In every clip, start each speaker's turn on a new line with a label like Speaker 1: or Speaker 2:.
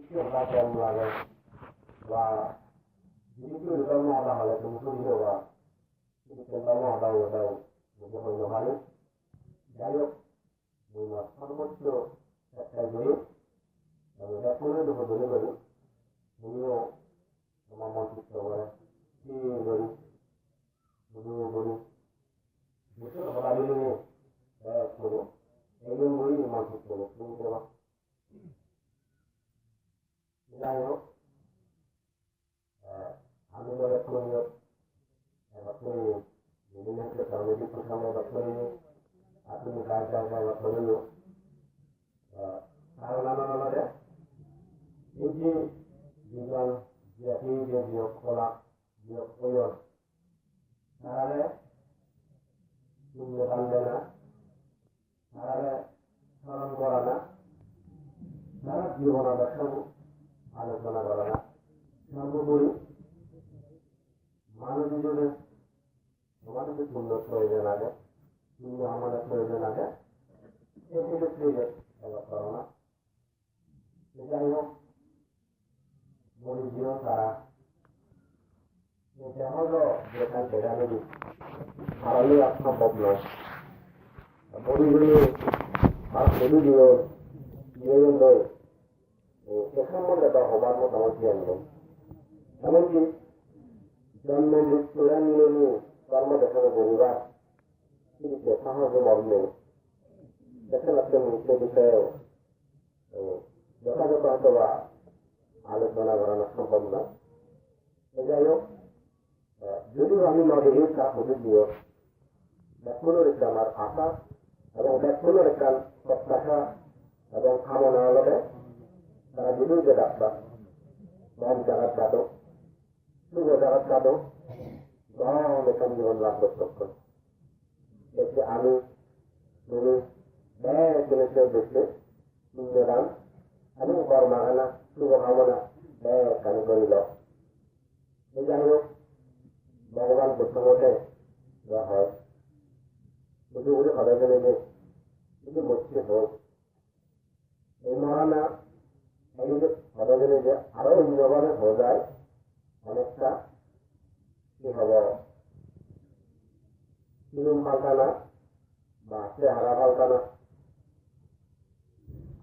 Speaker 1: Kita akan melakukan và những cái người ta ngọ đào là chúng tôi hiểu là những cái ta ngọ đào ở đâu một cái hồi nhỏ ấy giải được mình là không có được cái gì người ta cũng được một cái gì nhiều mà một chút rồi thì người một chút là bao nhiêu này số cái người mà một chút rồi không có đâu giải được আমি বলে আপনি বিভিন্ন ক্ষেত্রে সময় বছরে আপনি কাজ বছরে কারণ আমাদের এই যে জীবন যে বিয়োগ করা বিয়োগ প্রয়োগ তাহলে মূল্যবান দেয় না তাহলে স্মরণ করা না তারা জীবন দর্শন আলোচনা করা না সর্বোপরি মানুষ হিসেবে আমাদের সুন্দর প্রয়োজন আছে সুন্দর আমাদের প্রয়োজন আছে এক্ষেত্রে করো না যাই হোক মরিজিও তারা এটা হলো যেখান থেকে আমি হারালে সম্ভব নয় মরিগুলি আর মরিগুলো নিরন্তর এখান মধ্যে বা হবার মতো আমার জ্ঞান নেই এমনকি জন্ম মৃত্যুরা নিয়ে কর্ম দেখানো পরিবার কিন্তু সাহস মর্মে দেখেন আপনি মৃত্যু বিষয়েও যথাযথ অথবা আলোচনা করানো সম্ভব নয় যাই হোক যদিও আমি নদীর তা হতে দিও ব্যাকুলের একটা আমার আশা এবং ব্যাকুলের একটা প্রত্যাশা এবং কামনা হলে তারা যদিও যে ডাক্তার মন জানার সাধক শুভ জানার সাধক এখান জীবন লাভ করতে এতে আমি তুমি জিনিসের দেখতে সুন্দরাম আমি কর্মানা শুভকামনা আমি করিল যাই হোক ভগবান প্রথমতে দেওয়া হয় বুঝে বুঝে হবে গেলে যে কিন্তু বসছে হোক এই মহানা হবে গেলে যে আরো অন্যভাবে হয়ে যায় অনেকটা কি হব নিয়ম পাল্টানা বা চেহারা পাল্টানা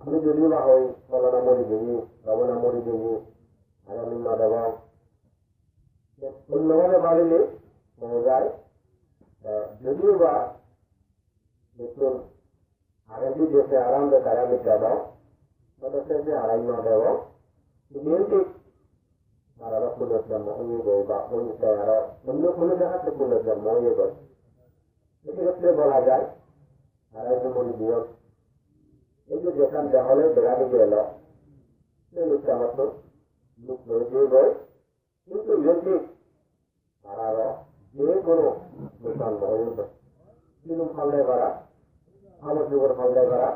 Speaker 1: আমি যদিও বা হই ফলনা মরি দিই রবনা মরি দিই আগামী মা দেব অন্যভাবে বাড়িলে হয়ে যায় যদিও বা দেখুন আগে যদি দেশে আরাম দেখায় আমি দেব সে আড়াই মা দেব ঠিক আর আরো পুনর্জন্ম হয়ে গই বা আরো অন্য কোনো জায়গাতে পুনর্জন্ম হয়ে গই এক্ষেত্রে বলা যায় আড়াই মরি দিও এই যে যেখান দেহলে বেড়াতে গেল সেই লোকটা মতো লোক হয়ে গই কিন্তু ঠিক আর আরো যে কোনো জন্ম হয়ে গই তিনুম ফালদায় করা আমার যুগের ফালদায় করা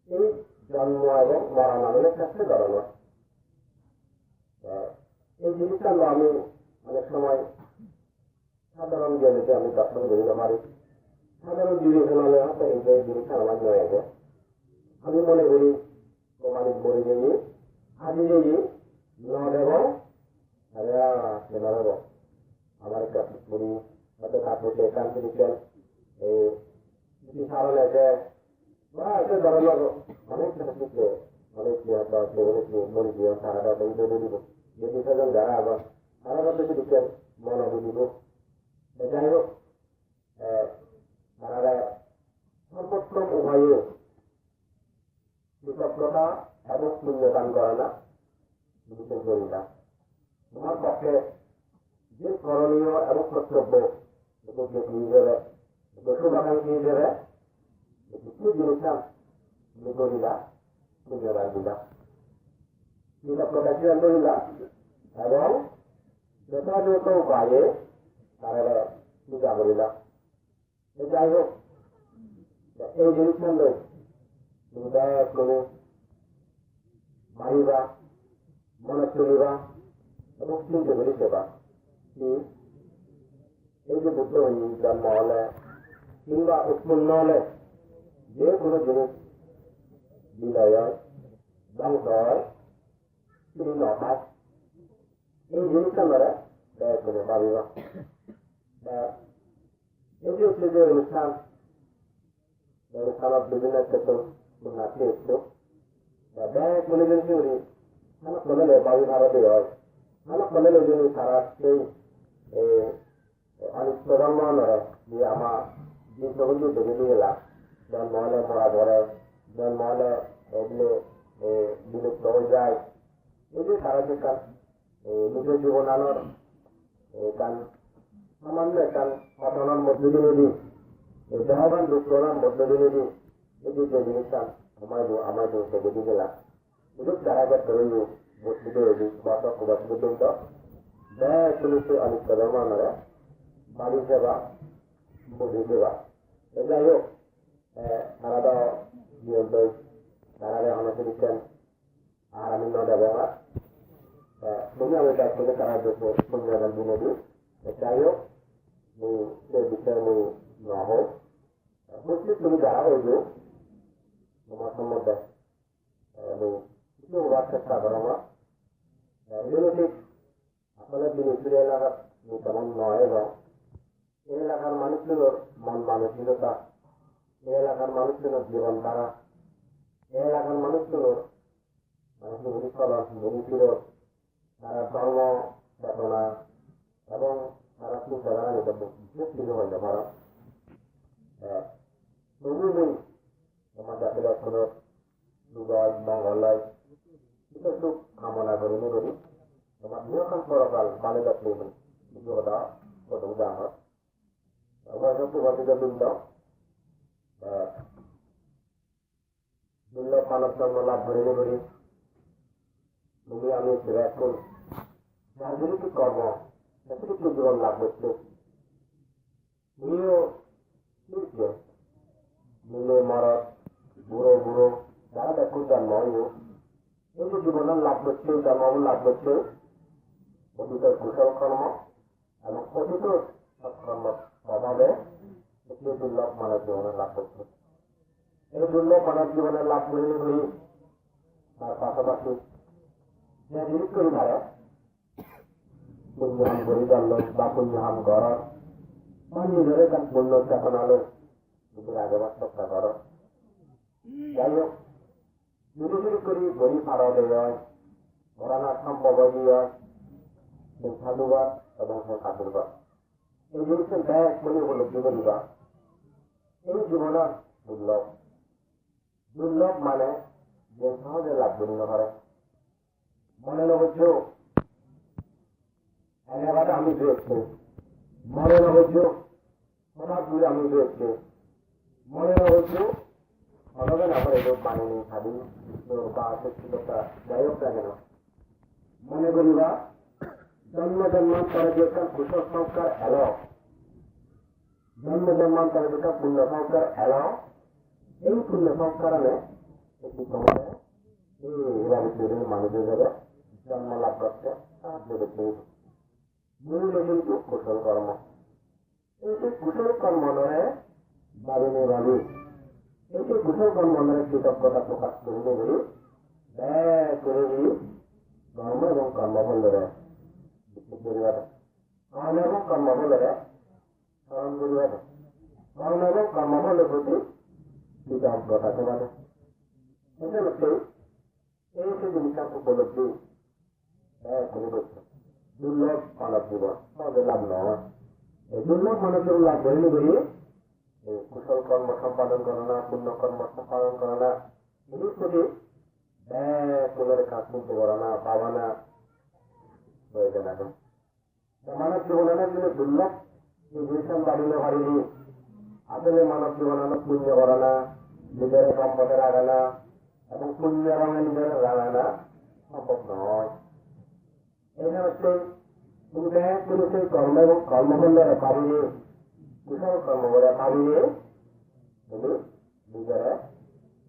Speaker 1: এই জন্ম এবং মরা নামের কাছে ধরানো এই জিনিসটা আমি অনেক সময় সাধারণ জ্ঞানীকে আমি দর্শন করিতে পারি সাধারণ বিবেচনালে হয়তো এই যে জিনিসটা আমার নয় আছে আমি মনে করি প্রমাণিত করে যাই আজি যাই ন দেব কেন দেব আমার একটা করি হয়তো কাপড়ে কান্তি দিচ্ছেন এই সারণ আছে বা এটা ধরনের অনেক কিছু অনেক মনে দিয়ে সারাটা দিব যে বিসর্জন যারা আবার সারাটা বেশি দিচ্ছেন মনে দিব যাই হোক তারা সর্বোত্তম উভয়ে কৃতজ্ঞতা এবং পুণ্যদান করে না বিশেষ করি না তোমার পক্ষে যে করণীয় এবং কর্তব্য হিসেবে শুভাকাঙ্ক্ষী হিসেবে কি জিনিসটা করিলা পুণ্যদান দিলা কৃতজ্ঞতা স্বীকার করিলা এবং যথাযথ উপায়ে তারা পূজা করিলা যাই হোক এই জিনিসটা নয় করে মারিবা মনে চলিবা এবং চিন্তা করে দেবা এই যে বুদ্ধ জন্ম হলে কিংবা উৎপন্ন হলে যে কোনো জিনিস বিলয় হয় ধ্বংস হয় তিনি নয় এই জিনিসটা আমরা ব্যয় করে ভাবিব এটি হচ্ছে যে অনুষ্ঠানত বিভিন্ন ক্ষেত্রে নাচে একটু ব্যয় মনে করেছি উনি আমার কলেলে বাবু ভারতে হয় আমার কলেলে যিনি সারা সেই অনেক প্রজন্ম নয় যে আমার যে তখন দেখে দিয়ে গেলাম জন্ম হলে মরা পড়ে জন্ম হলে এগুলো বিলুপ্ত হয়ে যায় এই যে সারা কান নিজের জীবন আলোর কান সামান্য কান ঘটনার মধ্যে দিয়ে দিই এই দেহবান দুঃখনার মধ্যে দিয়ে দিই এই যে জিনিসটা আমার দেখে দিয়ে গেলাম itu cara berteriak begitu di bahasa kuat betul tak dah tulis alif kedama nara balik sewa boleh sewa jadi ayo ada dia tu ada anak tulisan aramin nada bawa punya mereka punya cara tu punya dalam dunia tu jadi ayo ni bisa ni naho mesti tulis cara itu macam apa ni itu চেষ্টা করো না এগুলো ঠিক আপনাদের বিদেশি এলাকার তেমন নয় এবং এই এলাকার মানুষগুলোর মন মানসিকতা এই এলাকার মানুষগুলোর জীবনধারা এই এলাকার মানুষগুলোর মানুষের ভূমিকলন ভূমিফিরত তারা ধর্ম চেতনা এবং তারা চিন্তাধারা নিতে বিশেষ হইতে পারে তবুই আমার জাতির কোনো দুর্গজ মঙ্গলায় itu kamu nak beri ni, cuma dia kan korban balik ke sini, itu ada, ada jahat. Awak itu waktu itu bintang, bila panas sama lap beri ni, dunia ni cerai pun, jadi itu korban, tapi itu jual lap betul. Dia, dia, bila marah, buru, dah ada kuda mau. এই জীবনের লাভ করছে জন্ম লাভ করছে অতীতের কুশল কর্ম এবং অতীত সৎকর্ম অভাবে একটি দুর্লভ মানব জীবনের লাভ করছে এই দুর্লভ মানব জীবনের লাভ করে তার পাশাপাশি যে জিনিস করি পারে পুণ্যহাম পরিচালন বা পুণ্যহাম ঘর বা নিজের কাজ পুণ্য চেতনালো নিজের আগেবার চেষ্টা করো যাই হোক ধীরে করে বই ফাড়া দেওয়া ঘরানার সম্ভব দিয়ে সাধুবাদ এবং কাতুরবাদ এই জিনিসের ব্যাগ বলে উপলব্ধি করিবা এই জীবনের দুর্লভ দুর্লভ মানে যে সহজে লাভ জন্য করে মনে হচ্ছে এলাকাটা আমি পেয়েছি মনে হচ্ছে সমাজ জুড়ে আমি পেয়েছি মনে হচ্ছে অনবেন আমার এগুলো বানিয়ে স্বাধীন বা শিক্ষিততা যাই হোক না কেন মনে করিবা জন্ম জন্মান্তরে যে একটা কুশল সংস্কার এলো জন্ম জন্মান্তরে যেটা পুণ্য সংস্কার এলো এই পুণ্য সংস্কারণে একটি সময়ে এইভাবে তৈরির মানুষের যাবে জন্ম লাভ করতে সাহায্য করতে মূল কিন্তু কুশল কর্ম এই যে কুশল কর্ম নয় ভাবিনি ভাবি এই যে কুশল কর্ম নয় কৃতজ্ঞতা প্রকাশ করলে বলি ব্যয় করে দিই কর্ম এবং কর্মফল ধরে কর্ম এবং কর্মফল ধরে স্মরণ করিবা কর্ম এবং কর্মফলের প্রতি কৃতজ্ঞতা তোমাদের এটা হচ্ছে এই যে জিনিসটা উপলব্ধি ব্যয় করে করছে দুর্লভ মানব জীবন আমাদের লাভ নয় এই দুর্লভ মানব জীবন লাভ করেনি বলি এই কুশল কর্ম সম্পাদন করো না পুণ্য কর্ম সম্পাদন করো না জিনিস প্রতি ব্যয় কাজ করতে পারো না পাবা না হয়েছে না মানব জীবনের জন্য দুর্লভ এই জিনিস বাড়িলে পারিনি আসলে মানব জীবন পুণ্য করে না নিজের সম্পদে রাখে না এবং পুণ্য রঙে নিজের রাখে না সম্ভব নয় এটা হচ্ছে তুমি সেই কর্ম এবং কর্মফলের পারিনি কুশল কর্ম করে পারিনি তুমি নিজের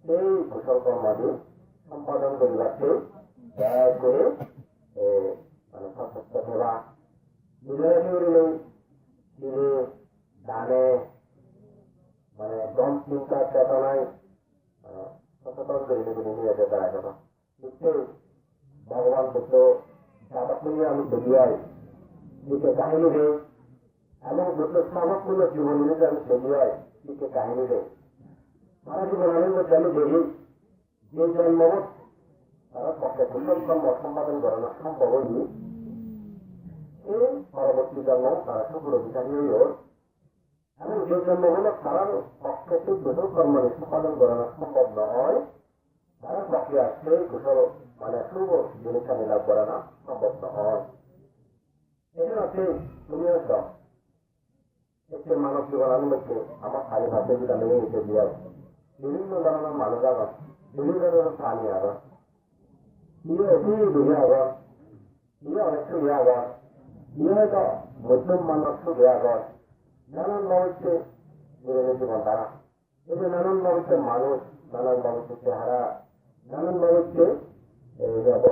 Speaker 1: সেই কুশল কর্মাদি সম্পাদন করিবাকে ব্যয় করে মানে সশস্ত্র সেবা নিজের দিনে দানে মানে দম চিন্তা চেতনায় সচেতন করে নিজে দাঁড়ায় যাবে নিশ্চয়ই ভগবান বর্তমান পুত্র সাধকমূল্যে আমি সেলিয়াই দিকে কাহিনী রে এবং পুত্র সাধকমূল্য জীবন মিলিতে আমি সেলিয়াই দিকে কাহিনী রে সারা জীবনের মধ্যে আমি দেখি যে জন্মবোধ তারা পক্ষে কুশল কর্ম সম্পাদন করে না সম্ভব হয়নি এই পরবর্তী জন্ম তারা সকল অধিকারী হইও এবং যে জন্মগুলো তারার পক্ষে সেই কুশল কর্ম সম্পাদন করে না সম্ভব নয় তারা পক্ষে আসলে কুশল মানে শুভ জিনিসটা লাভ করে না সম্ভব নয় এজন্য তুমি একটি মানব জীবনের মধ্যে আমার খালি ভাষা যদি আমি নিতে দিয়ে বিভিন্ন ধরনের মানুষ আবার বিভিন্ন ধরনের প্রাণী আবার ইয়ে অতি দূরে আবার ইয়ে অনেক সুবিধা আবার ইয়ে হয়তো মধ্যম মানব সুবিধা আবার নানান মানুষকে জীবনের জীবন দ্বারা এই যে নানান মানুষের মানুষ নানান মানুষের চেহারা নানান মানুষকে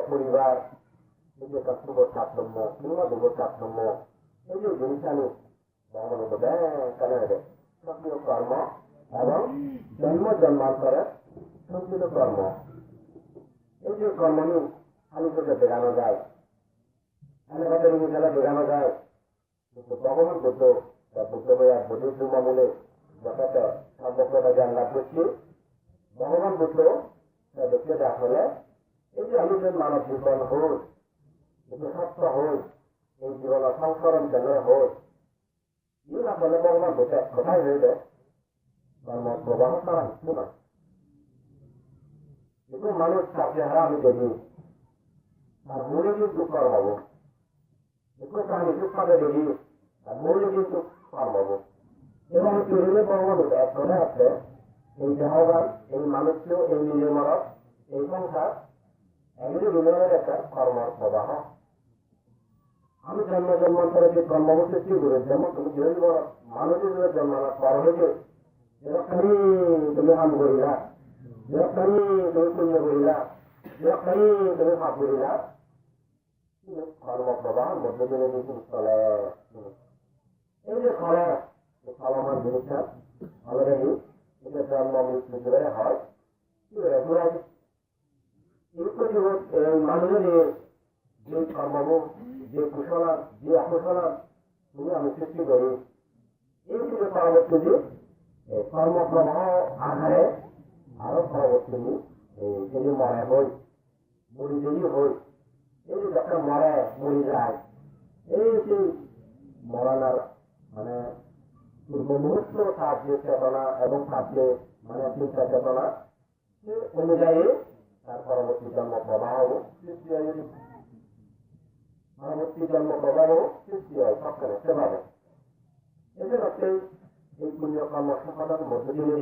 Speaker 1: পরিবার এই যে শুভ তারতম্য কিংবা যুব তারতম্য এই যে জিনিস আমি ভগবানের মধ্যে কেন সক্রিয় কর্ম এবং জন্ম জন্মান্তরের সঞ্চিত কর্ম এই যে কর্ম নিয়ে খালি চোখে দেখানো যায় খালি খেলা দেখানো যায় কিন্তু ভগবান বুদ্ধ বুদ্ধ ভাইয়া বুদ্ধির মূলে যথাযথ সর্বপ্রকার জ্ঞান লাভ করছি ভগবান বুদ্ধ দেখতে আসলে এই যে আমি যে মানব জীবন হই কিন্তু সত্য হই এই জীবনের সংস্করণ কেন্দ্র হই এই আসলে ভগবান বুদ্ধ কোথায় হইলে কর্ম প্রবাহ তারা হিসু নয় কিন্তু মানুষ তার চেহারা আমি দেখি তার মূলে কিন্তু কর্ম হবো একটু তার নিচুক পাবে দেখি তার মূলে কিন্তু কর্ম হবো এবং চলিলে ভগবান এক করে আছে এই দেহবান এই মানুষকেও এই নিজের মরক এই সংসার এগুলি বিনয়ের একটা কর্ম প্রবাহ আমি জন্ম জন্মান্তরে যে কর্মসূচি করে যেমন তুমি যে মানুষের জন্মানোর পর হয়েছে যেরকমই তুমি হাম করিলা যেরকমই তুমি পুণ্য করিলা যেরকমই তুমি পাপ করিলা কর্ম প্রবাহ মধ্য দিনে কিন্তু চলে এই যে ফল ফলমান জিনিসটা অলরেডি এটা জন্ম মৃত্যু করে হয় মানুষের যে কর্মবোধ যে কুশলা যে অকুশলা তুমি আমি সৃষ্টি করি এই থেকে পরবর্তী যে কর্মপ্রবাহ আধারে আরো পরবর্তী যদি মরে হই মরি যদি হই এই যে যখন মরে মরি যায় এই যে মরানার মানে পূর্ব মুহূর্ত তার যে চেতনা এবং তার যে মানে চিন্তা চেতনা সে অনুযায়ী তার পরবর্তী জন্ম প্রবাহ সৃষ্টি হয় পরবর্তী জন্ম প্রবাহ সৃষ্টি হয় সক্ষমে সেভাবে এদের হচ্ছে এই পুণ্য কর্ম সম্পাদন মধ্য দিয়ে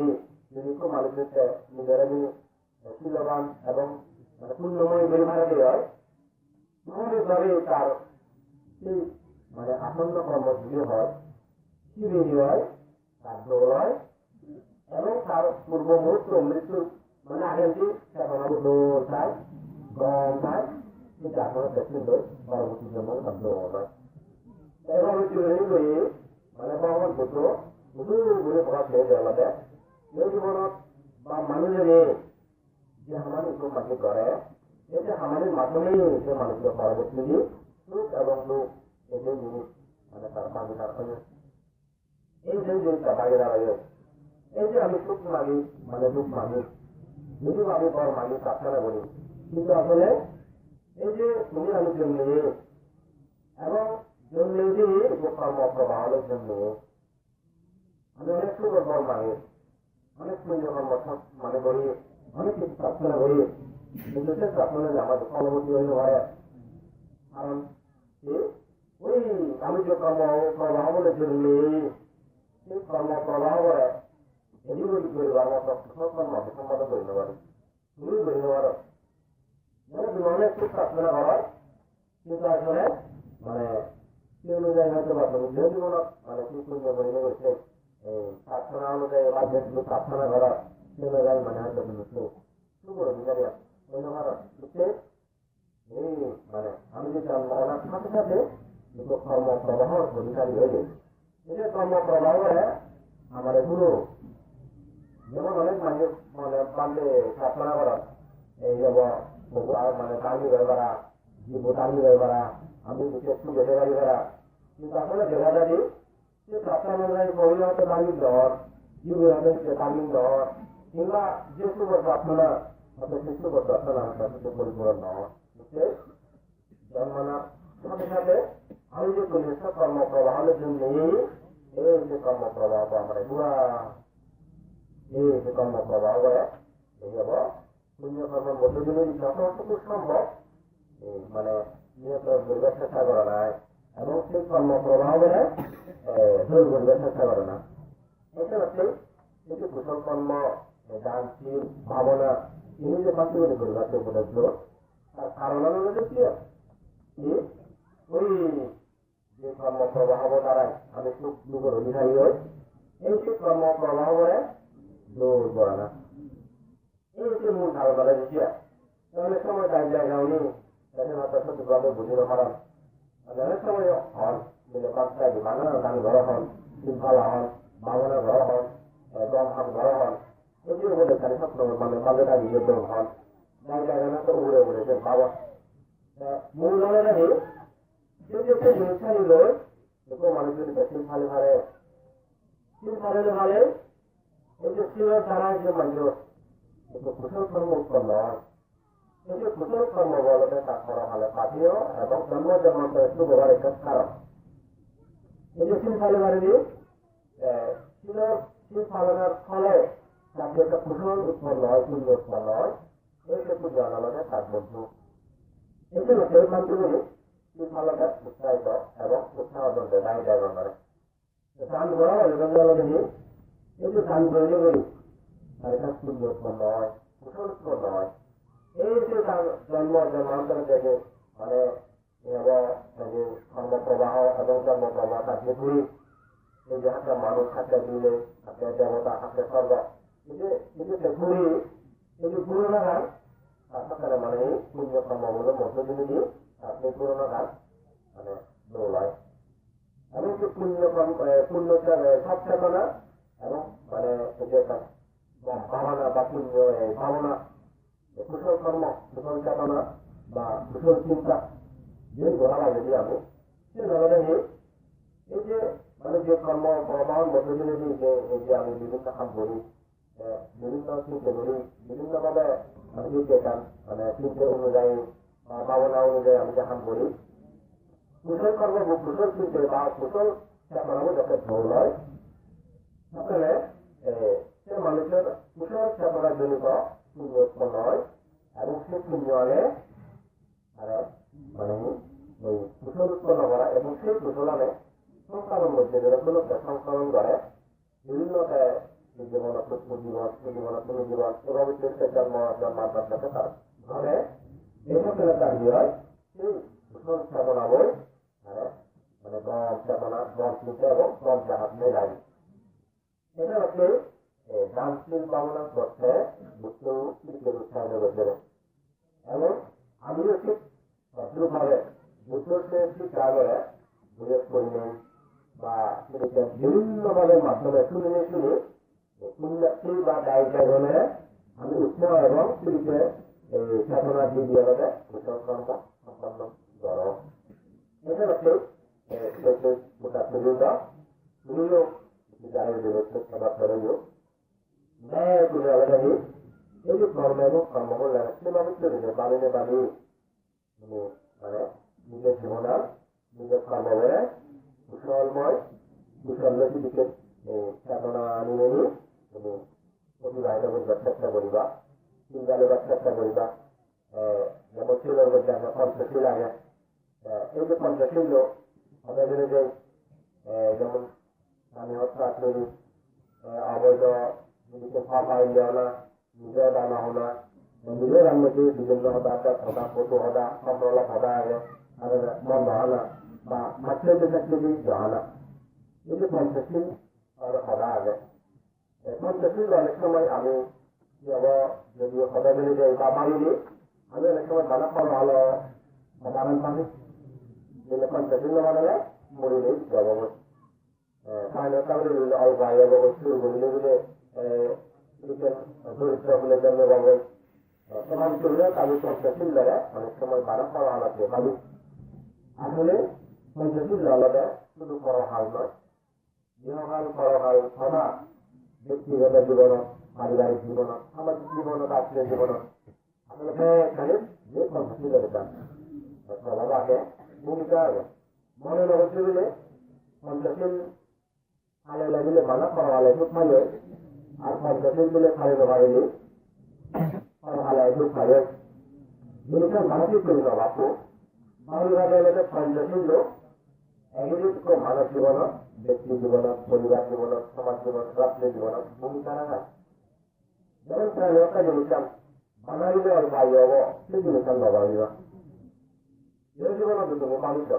Speaker 1: যদি খুব মানুষকে নিজেরা যদি শীলবান এবং পুণ্যময় বেরভারী হয় স্বাভাবিকভাবে তার সেই মানে আসন্ন কর্ম যদি হয় শিবির হয় তার দৌড় হয় এবং তার পূর্ব মুহূর্ত মৃত্যু মানে আগের চেতনা দৌড় চায় গম চায় কিন্তু আপনারা দেখছেন পরবর্তী জন্য তার দৌড় হয় এভাবে চলে গিয়ে মানে ভগবান বুদ্ধ বুধু বলে প্রকাশ হয়ে যাওয়া লাগে এই জীবনত বা মানুষের যে আমাদের মাঝে করে এই যে আমাদের মাধ্যমেই সে মানুষের পরবর্তী সুখ এবং দুঃখ এই যে জিনিস মানে তার ভাগিদার হয়ে এই যে জিনিসটা ভাগিদার হয়ে এই যে আমি সুখ মাগি মানে দুঃখ মাগি যদিও আমি বড় মাগি প্রার্থনা করি কিন্তু আসলে এই যে তুমি আমি জন্মিয়ে এবং জন্মিয়ে দিয়ে কর্ম প্রবাহের জন্য আমি অনেক সুন্দর বড় মাগি অনেক সুন্দর কর্ম মানে করি অনেক কিছু প্রার্থনা করি কিন্তু সে প্রার্থনা আমাদের ফলবতী হয়ে হয় কারণ ওই আমি যে কর্ম প্রবাহ বলে জন্মিয়ে সেই কর্ম প্রবাহ করে এদিকে পরিবার মতো কর্ম সম্পাদন করে নিতে পারি তুমি করে নিতে পারো তুমি অনেক খুব প্রার্থনা করার কিন্তু আসলে মানে সে অনুযায়ী হয়তো বা তুমি যে জীবন মানে কি সুন্দর করে করছে প্রার্থনা অনুযায়ী বা যেগুলো প্রার্থনা করার সে অনুযায়ী মানে হয়তো তুমি শুভ অধিকারী হইতে পারো এই মানে আমি যে জন্ম ওনার সাথে সাথে কর্ম প্রবাহ অধিকারী হয়ে এই যে কর্ম প্রবাহ আমাদের গুরু যেমন অনেক মানুষ মানে পারলে প্রার্থনা করা এই যাব মানে কালী করা যে বোটানি বেড়া আমি একটু যেতে পারি বেড়া কিন্তু আসলে দেখা যায় যে প্রাপ্তান অনুযায়ী মহিলা হতে দামি দর জীবের হাতে দামিন দর কিংবা যে শুভ প্রার্থনা হয়তো শিশু প্রার্থনা হয়তো পরিপূরণ নয় জন্মানোর সাথে সাথে আমি যে নিজস্ব কর্মপ্রবাহের জন্য এই যে কর্মপ্রবাহ আমরা পুরা এই যে কর্মপ্রবাহ করে এই হব পুণ্যকর্মের মধ্যে দিয়ে যতটুকু সম্ভব মানে নিয়ন্ত্রণ করবার চেষ্টা করা নাই এবং সেই কর্মপ্রবাহ করে দূর করবার চেষ্টা করে না এটা হচ্ছে এই যে কুশল কর্ম দানশীল ভাবনা তিনি যে বাস্তবায়ন করবার যে উপলব্ধ তার কারণ হলো যে ওই যে কর্মপ্রবাহ দ্বারাই আমি সুখ দুঃখের অধিকারী হই এই যে কর্মপ্রবাহ করে দূর করে না এই হচ্ছে মূল ধারণা দিচ্ছি অনেক সময় তার জায়গা উনি তাদের হাতে সঠিকভাবে বুঝিয়ে পারেন অনেক সময় হন মিলে পাঁচটা বিমানা গান ঘর হন শৃঙ্খলা হন ভাবনা ঘর হন দম হান ঘর হন এগুলো বলে তার স্বপ্ন মানে বাজেটা নিজের হন যার জায়গা না তো উড়ে উড়ে যে বাবা মূল ধরে রাখি যে যে জিনিসটা নিল দেখো মানুষের বেশি ভালো ভারে ভালে এই যে শিবের দ্বারা যে মানুষ কুশল কর্ম উৎপন্ন হয় এই যে কুশল কর্ম বলতে তা করা ভালো পাঠিয়ে এবং জন্ম জন্মান্তর একটু ব্যবহার একটা কারণ এই যে শিব ভালো ভারে দিয়ে শিব পালনের ফলে তাকে একটা কুশল উৎপন্ন হয় পুণ্য উৎপন্ন হয় এই ক্ষেত্রে জানালে তাৎপর্য এখানে সেই মাধ্যমে শিব পালনের উৎসাহিত এবং উৎসাহ দেয় দায়ী দেয় করে দান করা হয় এই যে দান করে করি তার একটা পুণ্য উৎপন্ন হয় কুশল উৎপন্ন হয় এই যে জন্ম জন্মান্তর থেকে মানে কর্মপ্রবাহ এবং জন্মপ্রবাহ তাকে ঘুরি এই যে হাতে মানুষ হাতে দিলে হাতে দেবতা হাতে স্বর্গ এই যে ঘুরি এই যে পুরোনো গান তার মানে পুণ্য কর্মগুলো মধ্য দিয়ে দিয়ে আপনি পুরোনো গান মানে দৌড়ায় এবং যে পুণ্য সব চেতনা এবং মানে ভাবনা বা পুণ্য ভাবনা কুশল কর্ম কুশল চেতনা বা কুশল চিন্তা যে ঘোরা যদি আমি সে ধরনের এই যে মানে যে কর্ম প্রবাহন মধ্য দিয়ে এই যে আমি বিভিন্ন কাম করি বিভিন্ন চিন্তা করি বিভিন্নভাবে চিন্তে কাম মানে চিন্তা অনুযায়ী বা ভাবনা অনুযায়ী আমি যে কাম করি কুশল কর্ম কুশল চিন্তে বা কুশল চেতনাও যাতে ঢোল হয় তাহলে সে মানুষের কুশল চেতনার জনিত পুণ্য উৎপন্ন হয় এবং সে পুণ্য আনে মানে ওই কুশল উৎপন্ন করা এবং সেই কুশল আনে সংস্কারের মধ্যে যেগুলোকে সংস্করণ করে বিভিন্ন জীবন জীবন এভাবে জন্মান্তর সাথে তার ঘরে এসব দাঁড়িয়ে হয় সেই কুশল চেতনা বই মানে গম চেতনা গম চিন্তা এবং গম জাহাজ মেলাই এটা হচ্ছে দানশীল ভাবনা করতে বুঝতে উৎসাহিত করতে এবং আমিও ঠিক ভদ্রভাবে বুদ্ধকে শিক্ষা করে বুঝে করিলেন বা বিভিন্নভাবে মাধ্যমে শুনে উন্নতি বা দায়িত্ব হলে আমি উৎসাহ এবং স্ত্রীকে চেতনা দিয়ে হবে কুশল কর্ম সম্পন্ন কর এটা হচ্ছে গোটা সুবিধা তুমিও জানিয়ে দেবে সেবা করেও ন্যায় করে আলাদা এই যে কর্ম এবং কর্ম করলে সেভাবে চলেছে বালিনে বালি মানে নিজের জীবনার নিজের কর্ম করে কুশলময় কুশলের দিকে চেতনা আনিয়ে নিয়ে তুমি অতিবাহিত করবার চেষ্টা করিবা চিন্তা নেবার চেষ্টা করিবা যেমন শিলের মধ্যে আমরা পঞ্চশীল আগে এই যে পঞ্চশীল আমাদের যে যেমন আমি হত্যা করি অবৈধ নিজেকে ফাঁপাই দেওয়া না নিজের দানা হনা নিজের রান্নাকে বিভিন্ন হতা পশু হতা সম্প্রল হতা আগে আর বন্ধ হনা বা মাছের থাকলে জহানা এই যে পঞ্চশীল হতা আগে পঞ্চশীল অনেক সময় আমি যদি হতা মিলে যাই বা মানিনি আমি অনেক সময় দানা ফল ভালো সাধারণ পানি যেটা পঞ্চশীল বানালে মরিলেই যাব অল্প আয় শুরু করিলে বলে চরিত্র বলে জন্ম পাবো এমন চললে কাজে পঞ্চাশীল দ্বারা অনেক সময় বারো করা লাগবে কাজে আসলে পঞ্চাশীল আলাদা শুধু পরহাল নয় গৃহকাল পরকাল সদা ব্যক্তিগত জীবন পারিবারিক জীবন সামাজিক জীবন রাষ্ট্রীয় জীবন আসলে এখানে যে পঞ্চাশীল দেন সবাকে ভূমিকা মনে নগর বলে পঞ্চাশীল আলে লাগিলে মানা করা লাগবে খাইলে আর পঞ্চাশীল বলে খাইলে বাড়িলে পরহালায় দুঃখ খাইলে জিনিসটা মানসিক করি না বাপু বাংলাদেশে পঞ্চাশীল একদিক মানব জীবন ব্যক্তি জীবন পরিবার জীবন সমাজ জীবন রাষ্ট্রীয় জীবন ভূমিকা রাখা যেমন প্রায় একটা জিনিস বানাইলে আর বাই হব সেই জিনিস বাবা দিবা এই জীবন তুমি মানুষ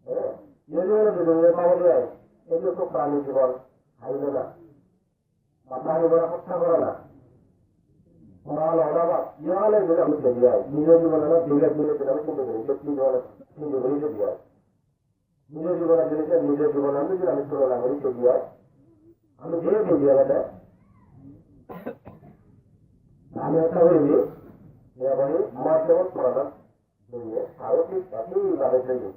Speaker 1: এই জীবনে তুমি পাবো এগুলো তো প্রাণী জীবন খাইলে না বা প্রাণী বলে হত্যা করে না ইহালে যদি আমি চলে যাই নিজের জীবনে না দিনের দিনে আমি চিন্তা করি ব্যক্তি জীবনে চিন্তা করি চলে যায় নিজের জীবনের জিনিসের নিজের জীবনে আমি যদি আমি তুলনা করি চলে যায় আমি যে চলে যাবে আমি একটা বলি আমার যেমন পড়ানোর জন্য আরো ঠিক একইভাবে জয়ী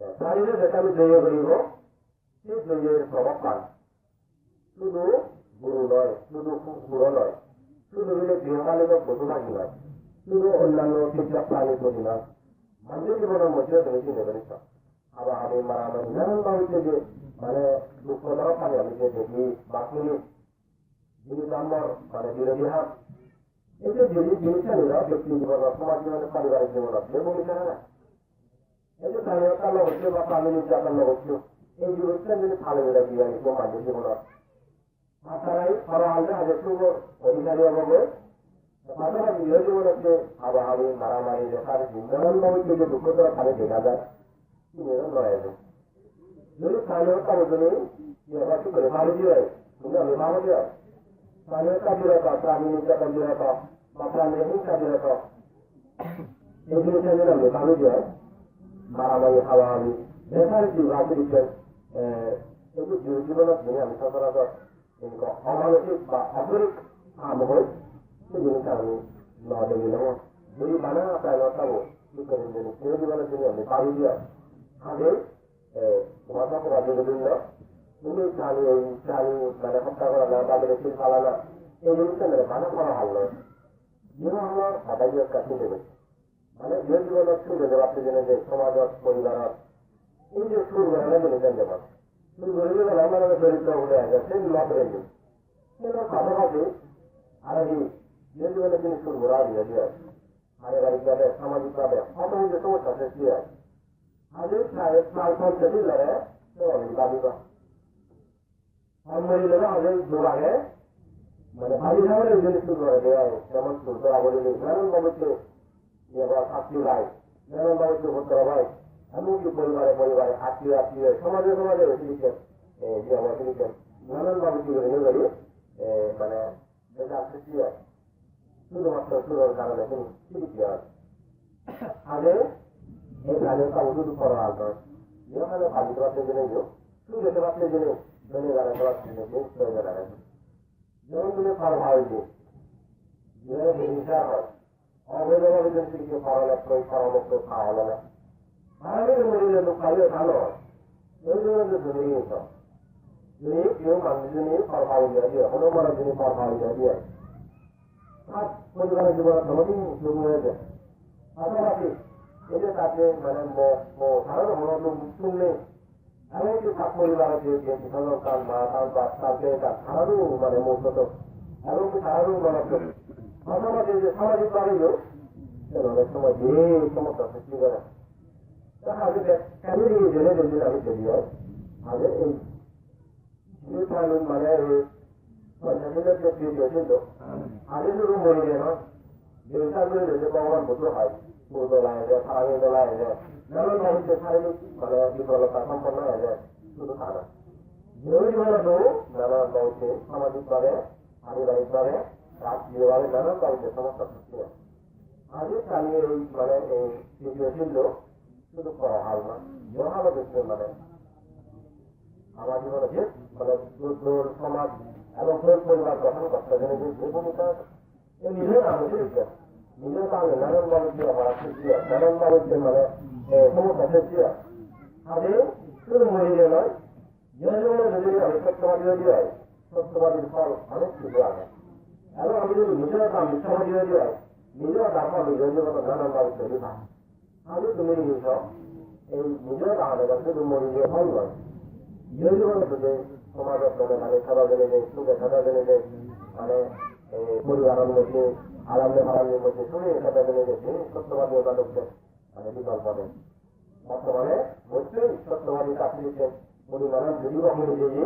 Speaker 1: প্রাণীদের যেটা আমি জয় করিব সেই জয়ের প্রভাব পান শুধু গুরু নয় শুধু গুরু নয় শুধু হলে গৃহপালিত পশু পাখি নয় শুধু অন্যান্য শিক্ষক প্রাণীর প্রতি নয় মানুষের জীবনের মধ্যে তুমি চিনে পেরেছ আবার আমি মারামারি নানানটা হচ্ছে যে মানে দুঃখজনক পানি আমি যে দেখি বাকি জিনিস আমার মানে বিরোধী হাত এই যে জিনিসটা নিলাম ব্যক্তি জীবন সমাজ জীবনে পারিবারিক জীবন সে ভূমিকা না এই যে স্থানীয়তার হচ্ছে বা প্রাণী নির্যাতন হচ্ছে এই জিনিসটা যদি ভালো বেড়া দিয়ে আনি মানুষের জীবন তারাই পরহালে হাজার অধিকারী হবে পাশাপাশি গৃহ জীবন হচ্ছে হাবাহাবি মারামারি রেখার নানানভাবে যে দুঃখতরা তাদের দেখা যায় নয় যদি স্থানীয়তা বোঝনে কি করে ভালো দিয়ে কিন্তু আমি ভালো দিয়ে স্থানীয়তা বিরত প্রাণী নির্যাতন বিরত বা প্রাণী হিংসা বিরত এই জিনিসটা যদি আমি ভালো দিয়ে মারামারি হাওয়াহাবি রেখার যে রাজনীতির এগুলো জীবনের জন্য আমি সচরাচর অমানসিক বা অপরিক কাম হয় সেই জিনিসটা আমি নদে নিলাম যদি বানা প্রায় নটাবো কি করে জিনিস সেই জীবনের জন্য আমি পারি দিয়ে আগে ভাষা রাজ্যবৃন্দ তুমি প্রাণী এই প্রাণী মানে হত্যা করা না তাদের শিল পালা না এই জিনিসটা মানে বানা করা ভালো নয় জীবন আমার সবাই কাছে দেবে মানে যে জীবনের সুর দেবে আপনি জেনে যে সমাজত পরিবারত এই যে সুর বেড়ানো জিনিসের যেমন সুর বেড়ে গেলে আমার চরিত্র উঠে আসে সেই মত রেখে সেটা পাশাপাশি আর এই যে জীবনের জিনিস সুর ঘোরা দিয়ে দিয়ে পারিবারিকভাবে সামাজিকভাবে অপরিচিত সমস্যা সৃষ্টি হয় আগে প্রায় পঞ্চাশি লড়ে দাবিবা মরি লোক আগে দূর আগে মানে ভারী ধরনের জিনিস শুরু করে দেওয়া যেমন শুরু করা বলি নানান বাবুকে শাস্তি ভাই নানান বাবুকে করতে হয় এমনকি পরিবারে আত্মীয় সমাজে শিখেছেন শিখেছেন নানান বাবুকে রেখে গেলে মানে যেটা সৃষ্টি হয় শুধুমাত্র শুরুর কারণে তিনি সৃষ্টি হয় আগে এই গানের কাজ শুধু করা নয় যেখানে কাজী পাত্রের জন্য শুধু যেতে পাত্রের জন্য জেনে গানের প্রয়োজন আছে যেমন তুমি পার হয়নি যেভাবে হিংসা হয় অবৈধভাবে যদি কেউ পরামর্শ খাওয়া হলো না ভারতের মরিলে লোক খাইলে ভালো হয় এই জন্য যে ধরে নিয়েছ যিনি কেউ মানুষ যিনি পরভাব দিয়ে কোনো মানুষ যিনি পরভাব দিয়ে পরিবারের জীবনের ধরনই শুরু হয়েছে পাশাপাশি এই যে তাকে মানে সাধারণ হলো শুনলে এমনকি তার পরিবারের যে তার মা তার বাপ তাকে তার সারারও মানে মৌসত এমনকি সারারও মানে পাশাপাশি যে সামাজিক বাড়িও অনেক সময় যে সমস্যা সৃষ্টি করে আগে কেন জেনে জেনে আমি চলি হয় আগে এই মানে ছিল আগে শুধু মরে যায় না ব্যবসা করে রয়েছে ভগবান বন্ধু হয় দোলায় যায় সারাদিন দোলায় যায় নানান মানুষের শারীরিক মানে বিফলতা সম্পন্ন হয়ে যায় শুধু তা না জীবনজীবনেও নানান মানুষের সামাজিকভাবে পারিবারিকভাবে রাষ্ট্রীয়ভাবে নানান মানুষের সমস্যা সৃষ্টি হয় আগে চালিয়ে এই মানে এই তৃতীয় ছিল শুধু করা হাল না ভালো দেখছেন মানে আমার জীবনে যে মানে সমাজ এবং পরিবার গঠন করতে গেলে যে ভূমিকা নিজের আমি দিচ্ছে নিজের তাহলে নানানভাবে দিয়ে আমার সৃষ্টি হয় নানানভাবে মানে সমস্যা সৃষ্টি হয় আগে শুধু মরিলে নয় জীবনে যদি আমি সত্যবাদী হয়ে হয় সত্যবাদীর ফল অনেক কিছু আগে এবং আমি যদি নিজের কাম মিথ্যাবাদী হয়ে হয় নিজের কাম আমি জৈবগত নানানভাবে তৈরি হয় আগে তুমি নিজ এই নিজের তাহলে শুধু মরিলে ফল নয় জৈবগত যে সমাজের মানে সাদা জেনে যে সুখে সাদা জেনে যে মানে পরিবারের মধ্যে আরামে হারামের মধ্যে শুনে সাদা জেনে যে তিনি সত্যবাদী ওনাদেরকে মানে বিকল্প দেন বর্তমানে অবশ্যই সত্যবাদী চাকরিতে পরিমাণের যদি কখনো যে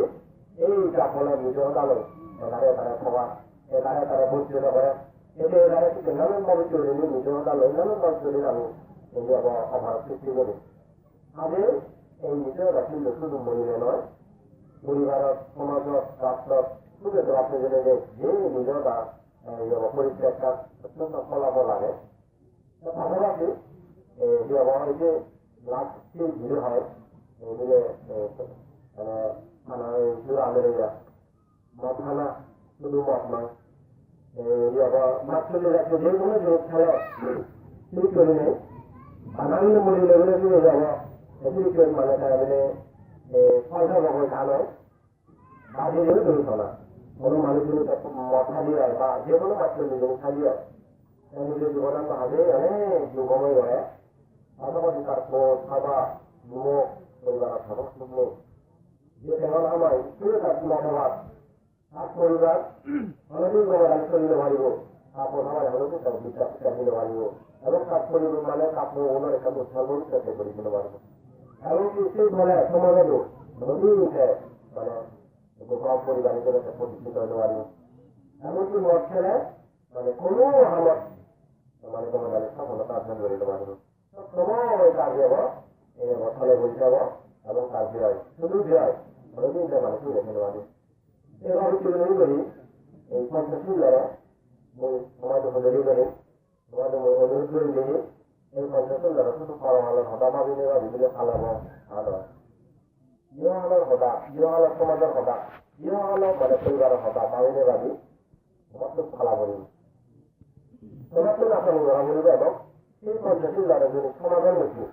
Speaker 1: এই চাকলে নিজের দালো এখানে তারা খাওয়া এখানে তারা বঞ্চিত করে এতে এখানে কিন্তু নানানভাবে চলে নিয়ে নিজের দালো নানানভাবে চলে আমি এই অভাব সৃষ্টি করি আগে এই নিজের কিন্তু শুধু মহিলা নয় পরিবারের সমাজত রাষ্ট্রত শুধু আপনি জেনে যে নিজেরা পরিচয়টা অত্যন্ত ফলাফল লাগে পাশাপাশি এই যে লাস্টে ভিড় হয় এগুলো মানে থানা আমেরিকা মদখানা শুধু মত নয় মাতৃ রাখছে যে কোনো জিনিস খেলে ঠিক করে নেই বানানো মরি লেভেলে ফিরে যাবো ঠিক মানে তাহলে পয়সা বকর খানো বাজে গেলে দৌড় না কোনো মানুষের মদ খালি হয় বা যে কোনো মাত্র নিজের খালি হয় নিজের জীবনান্ত হাতে অনেক দুঃখময় করে পাশাপাশি তার পোষ খাবা যুবক পরিবার সদস্য নেই যে কেমন আমায় শুরু তার মতবাদ তার পরিবার অনেকদিন করে রাজ করিতে পারিব তারপর সবাই হয়তো তার বিশ্বাস দিতে পারিব এবং তার পরিবার মানে তারপর ওনার একটা সর্বোচ্চ করে দিতে পারবো এবং সেই বলে সমাজে নদী উঠে মানে কম পরিবার হিসেবে প্রতিষ্ঠিত হতে পারবো এমনকি মদ খেলে মানে কোনো আমার মানে তোমাদের সফলতা অর্জন করে দিতে পারবো সময় কাজ যাব ফলে বলতে যাব এবং কাজ হয় শুধু হয় অনেকদিন মানে শুরু রেখে পারবো এভাবে তুলে করি এই পঞ্চাশী যারা সমাজ উপযোগী করি সমাজে অনুরোধ করে দিই এই পঞ্চাশ যারা শুধু ফলাফলের হতা ভাবি নেওয়া বিভিন্ন ফালাবো আর ইয়ে হলো হতা ইয়ে হলো সমাজের হতা ইয়ে হলো মানে পরিবারের হতা ভাবিনে ভাবি সমস্ত ফালা করি সমস্ত আপনার ধরা বলবে এবং এই পঞ্চাশী যারা যদি সমাজের মধ্যে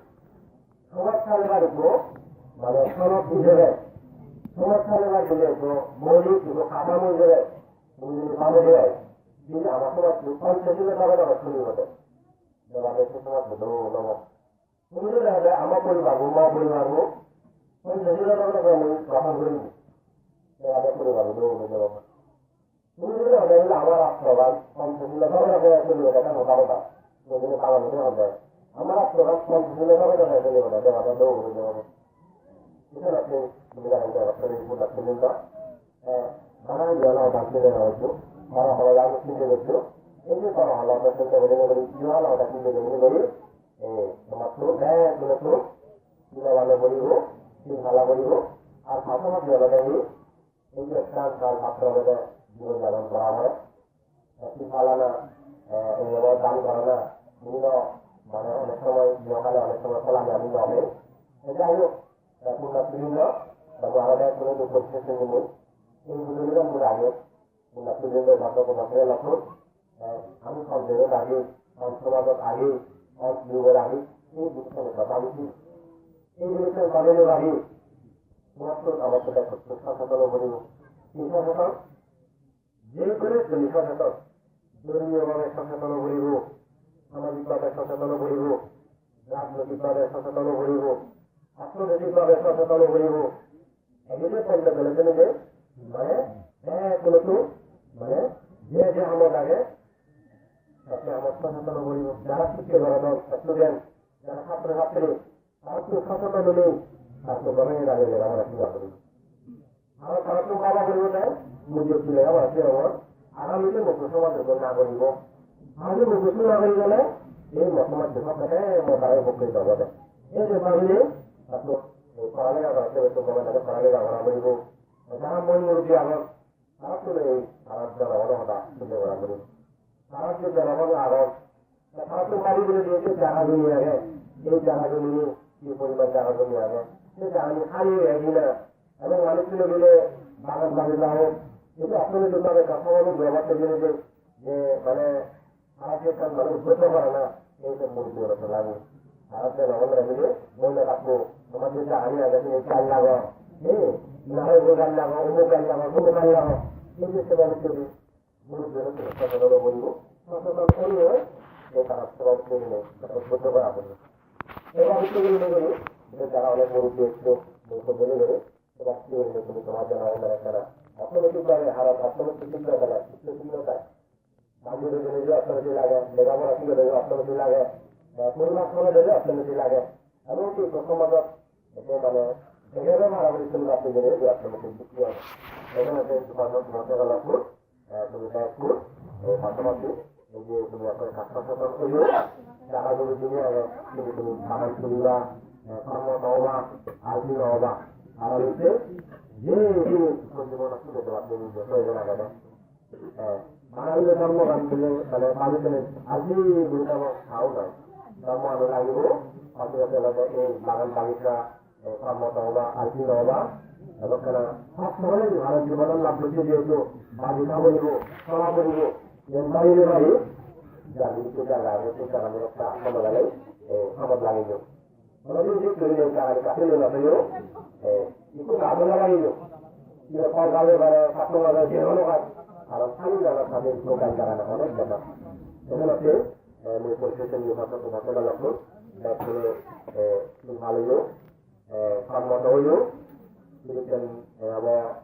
Speaker 1: সমাজ চালিবার উপর মানে সনদ হিসেবে সমাজ চালিবার বলে মৌলিক কাঠামো হিসেবে ভাবে দেয় কিন্তু আমার সমাজ পঞ্চাশী যাবে না শুরু হতে আমার পরিবার মা পরিবার গঠন করি পরিবার আমার আত্মবান পঞ্চশীল মোটামোটা হবে আমার আত্মবান পঞ্চশীল দেওয়াটা দৌড় দেওয়া বানাই দেওয়া বাঁচতে দেওয়া হতো বড় হলো আমি চিনতে করছো এই যে বড় হলো আমরা চিন্তা করে বলি কি হলো ওটা চিনতে করে বলি তোমার তো তো কিনা ভালো বলিব কি ভালো বলিব আর পাশাপাশি হলো এই যে স্নান কাল ছাত্র হলে জীবন যাপন করা হয় কি ফালানা দান করে না বিভিন্ন মানে অনেক সময় সকালে অনেক সময় ফলা জানি হবে যাই হোক বিভিন্ন আলাদা কোনো দুঃখ নেই এইগুলো আমরা আগে লক্ষ্য আমি সন্দেহের আগে সমাজের আগে যুগের আগে এই জিনিসের কথা বলছি এই জিনিসের কারণের আগে সমস্ত আমার সেটা সচেতন করিব সচেতন যে করে সচেতন ধর্মীয়ভাবে সচেতন করিব সামাজিকভাবে সচেতন করিব রাজনৈতিকভাবে সচেতন করিব অর্থনৈতিকভাবে সচেতন করিব এগুলো চিন্তা করেছেন যে মানে কোনো মানে যে যে আমার আগে আমার সচেতন করিব যারা শিক্ষা করানো স্টুডেন্ট যারা ছাত্রছাত্রী তারা তো সচেতন নেই তার তো গরমে আগে আমরা চিন্তা করি আমার তারা তো বাবা করিব না নিজে ছিল আমার সে আমার আগামীতে মুখ্য সমাজের না করিব আগে মুখ্য না করি গেলে এই মতামত দেখাতে তারা উপকৃত হবে এই যে ভাবিলে তারপর পড়ালেখা করতে তো তাকে পড়ালেখা করা করিব যারা মই মুরগি আগত তারা তো এই তারা জনগণ হতা চিন্তা করা করি তারা যে জনগণ আগত তারা তো বাড়ি বলে দিয়েছে জায়গা জমি আগে এই জায়গা জমি কি পরিমাণ জায়গা জমি আগে সে জায়গা খালি হয়ে না এবং মানুষগুলো মিলে বাগান বাড়ি যাও কিন্তু অর্থনৈতিকভাবে কাঠামো ব্যবহার করে যে যে মানে আজকে কাল মানে উদ্যোগ করে না এইসব মুরগি ওরা লাগে আজকে আমরা মিলে বলে রাখবো তোমার যেটা আমি আগে চাল লাগো নারে গান লাগো অমুক গান লাগো তমুক গান লাগো এই যে সেভাবে চলি মুরগি সচেতন বলবো সচেতন করলে এই তারা সবাই করে নেই উদ্বুদ্ধ করা বলবো এবার সেগুলো করি যে যারা অনেক মুরগি একটু বলে গেলে সেটা কি হলে তুমি তোমার জন্য আমাদের একটা অর্থনৈতিকভাবে হারাত অর্থনৈতিক চিন্তাধারা চিন্তায় বান্ধবের জন্য যে অর্থনীতি লাগে লেখাপড়া শিখে দেবে অর্থনীতি লাগে পরিবার করে দেবে অর্থনীতি লাগে এমনকি প্রথমত মানে এভাবে মারামারি চলবে আপনি জেনে যে অর্থনৈতিক শিক্ষি হবে এখানে মধ্যে তুমি ব্যাংকুর পাশাপাশি যে তুমি আপনার কাজ সচেতন করবে টাকাগুলো তুমি কিন্তু তুমি খাবার সুবিধা কর্মত হবা আর্থিক হবা আর হচ্ছে যে জীবন আসলে আপনি নিজে প্রয়োজন আগে বাঙালির ধর্মগান দিলে মানে মানুষের আজি গুরুত্ব খাও নয় ধর্ম আমি লাগিব অসুবিধা এই বাগান বাগিচা কর্মত হবা আর্থিক হবা এবং কেন সবসময় ভারত জীবনের লাভ করছে যেহেতু বাগিচা বলিব সভা করিব বাইরে বাড়ি যার বিদ্যুৎ জায়গা হচ্ছে তার আমি একটা সময় সময় লাগিব কোনোদিন ঠিক করিলে তার কাছে নথেও একটু কাজে লাগাইল সরকারের বারে ছাত্র বারে যে হলো কাজ আর স্থায়ী জায়গা তাদের দোকান জায়গা অনেক কথা সেখানে পরিশেষে ঘটনা লক্ষ্য ব্যাগগুলো ভালো সম্মত হইল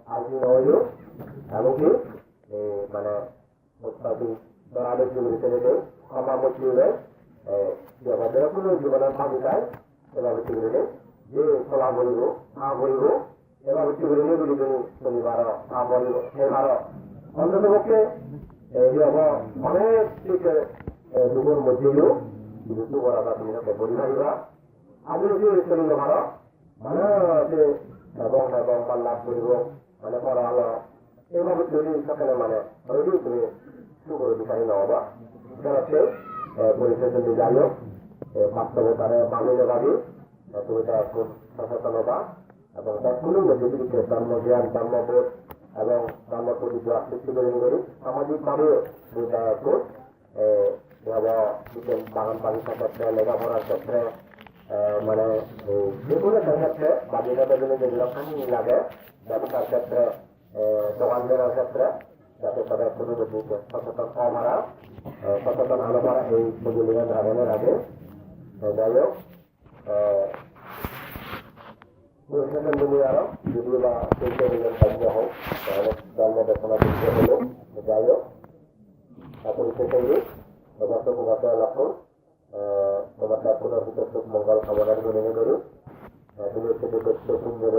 Speaker 1: আর্থিক হইল এমনকি মানে ছেলেকে ক্ষমা করতে আমাদের কোনো জীবনের ভাবিকায় এভাবে চিগুলিলে যে খোলা বলিব হা বলিব এভাবে চিগুলিলে বলিব শনিবার হা বলিব সেবার অন্তত পক্ষে অনেক দুপুর মধ্যেও বিদ্যুৎ করা বা তুমি বলি ভাবিবা আগে যে চলিল ভারত মানে এবং এবং লাভ করিব মানে করা হলো এইভাবে চলি সকালে মানে অলরেডি তুমি শুক্র বিচারী নহবা হচ্ছে পরিশেষে যাই হোক বাস্তবতারে মানিয়ে ভাবি তুমি তা খুব সচেতন হবা এবং সবগুলোর মধ্যে বিরুদ্ধে ধর্মজ্ঞান ধর্মবোধ এবং ধর্ম প্রতি সৃষ্টি করে করি সামাজিকভাবে খুব বাগান বাগিচার ক্ষেত্রে লেখাপড়ার ক্ষেত্রে মানে যে কোনো ক্ষেত্রে বাগিচাদের জন্য যেগুলো খানি লাগে ব্যবসার ক্ষেত্রে দোকান দেওয়ার ক্ষেত্রে যাতে সবাই কোনো সচেতন হওয়া সচেতন আলো করা এই সেগুলি ধারণের আগে যাই হোক আরো যদিও বা কার্য হোক তাহলে জন্ম দেশনা দিতে হলো যাই হোক পরিশেষে তোমার লক্ষণ তোমার পুনর সুখ মঙ্গল কামনার জন্য করি তুমি হচ্ছে সুন্দর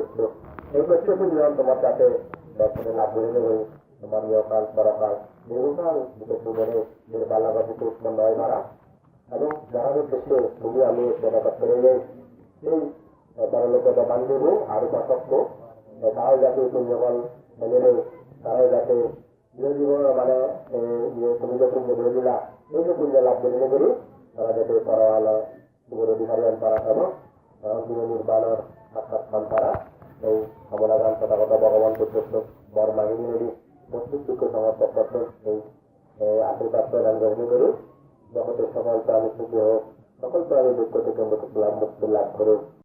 Speaker 1: এই প্রত্যেক নিয়ম তোমার সাথে দর্শনে লাভ করে নেব তোমার ইয়কাল পরকাল দীর্ঘকাল বিশেষ জীবনে যে বাল্যবাসীকে উৎপন্ন হয় মারা এবং যারা দেশে তুমি আমি ব্যাপার করে যাই সেই পরলোকতা বান্ধব আর উপাসক্য তারাও যাতে পুণ্যবল মেনে তারাও যাতে জীবন মানে তুমি যে পুণ্য করে দিলা এই যে পুণ্য লাভ করে করি তারা যাতে পরওয়ালা জীবন অধিকারী তারা এবং জীবন নির্বাণের সাক্ষাৎ পান তারা এই সমাধান তথাগত ভগবান পুত্র বর মাগিনী নদী প্রস্তুতকে সমর্থক করতে এই আশীর্বাদ প্রদান গ্রহণ করি জগতের সকল প্রাণী সুখী হোক সকল প্রাণী দুঃখ থেকে মুক্তি লাভ করুক।